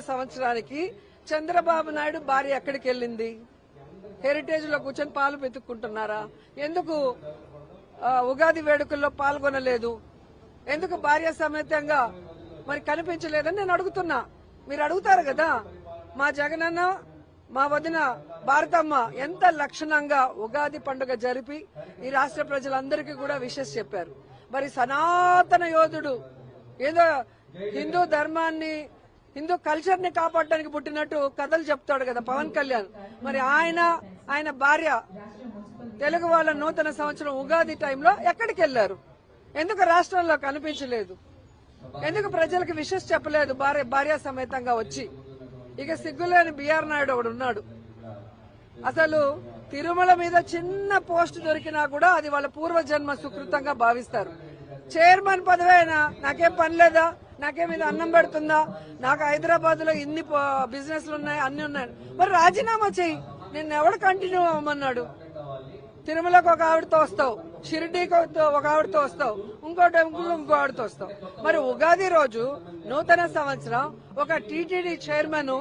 సంవత్సరానికి చంద్రబాబు నాయుడు భార్య ఎక్కడికి వెళ్ళింది? హెరిటేజ్ లో కూర్చొని పాలు పెతుక్కుంటున్నారా? ఎందుకు ఉగాది వేడుకల్లో పాల్గొనలేదు? ఎందుకు భార్య సమేతంగా మరి కనిపించలేదని నేను అడుగుతున్నా. మీరు అడుగుతారు కదా. మా జగనన్న మా వదిన భారతమ్మ ఎంత లక్షణంగా ఉగాది పండుగ జరిపి ఈ రాష్ట్ర ప్రజలందరికీ కూడా విషెస్ చెప్పారు. మరి సనాతన యోధుడు ఏదో హిందూ ధర్మాన్ని హిందూ కల్చర్ ని కాపాడడానికి పుట్టినట్టు కథలు చెప్తాడు కదా పవన్ కళ్యాణ్. మరి ఆయన భార్య తెలుగు వాళ్ళ నూతన సంవత్సరం ఉగాది టైంలో ఎక్కడికి వెళ్లారు? ఎందుకు రాష్ట్రంలో కనిపించలేదు? ఎందుకు ప్రజలకు విషెస్ చెప్పలేదు భార్య సమేతంగా వచ్చి? ఇక సిగ్గులేని బిఆర్ నాయుడు ఒకడు ఉన్నాడు. అసలు తిరుమల మీద చిన్న పోస్ట్ దొరికినా కూడా అది వాళ్ళ పూర్వజన్మ సుకృతంగా భావిస్తారు. చైర్మన్ పదవి అయినా నాకేం పని లేదా, నాకేం ఇది అన్నం పెడుతుందా, నాకు హైదరాబాద్ లో ఇన్ని బిజినెస్లు ఉన్నాయి, అన్ని ఉన్నాయి, మరి రాజీనామా చెయ్యి. నిన్ను ఎవడు కంటిన్యూ అవ్వమన్నాడు? తిరుమలకు ఒక ఆవిడతో వస్తావు, షిరిడీకి ఒక ఆవిడతో వస్తావు, ఇంకో ఆవిడతో వస్తావు. మరి ఉగాది రోజు నూతన సంవత్సరం ఒక టీటీడీ చైర్మన్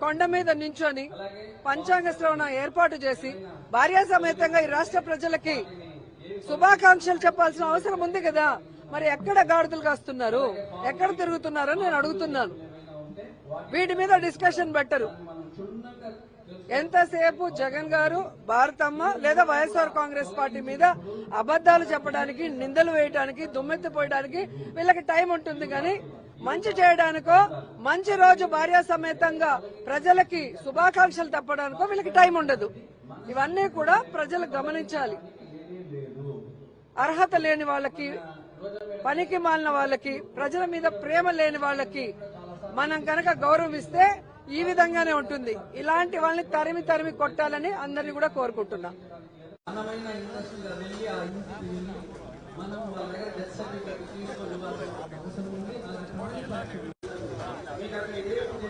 కొండ మీద నించొని పంచాంగ శ్రవణం ఏర్పాటు చేసి భార్యా సమేతంగా ఈ రాష్ట్ర ప్రజలకి శుభాకాంక్షలు చెప్పాల్సిన అవసరం ఉంది కదా. మరి ఎక్కడ గాడిదలు కాస్తున్నారు, ఎక్కడ తిరుగుతున్నారో నేను అడుగుతున్నాను. వీటి మీద డిస్కషన్ పెట్టరు. ఎంతసేపు జగన్ గారు, భారతమ్మ లేదా వైఎస్ఆర్ కాంగ్రెస్ పార్టీ మీద అబద్దాలు చెప్పడానికి, నిందలు వేయడానికి, దుమ్మెత్తిపోయడానికి వీళ్ళకి టైం ఉంటుంది. కానీ మంచి చేయడానికో, మంచి రోజు భార్యా సమేతంగా ప్రజలకి శుభాకాంక్షలు తప్పడానికో వీళ్ళకి టైం ఉండదు. ఇవన్నీ కూడా ప్రజలు గమనించాలి. అర్హత లేని వాళ్ళకి, పనికి మాలిన వాళ్ళకి, ప్రజల మీద ప్రేమ లేని వాళ్ళకి మనం కనుక గౌరవిస్తే ఈ విధంగానే ఉంటుంది. ఇలాంటి వాళ్ళని తరిమి తరిమి కొట్టాలని అందరినీ కూడా కోరుకుంటున్నా.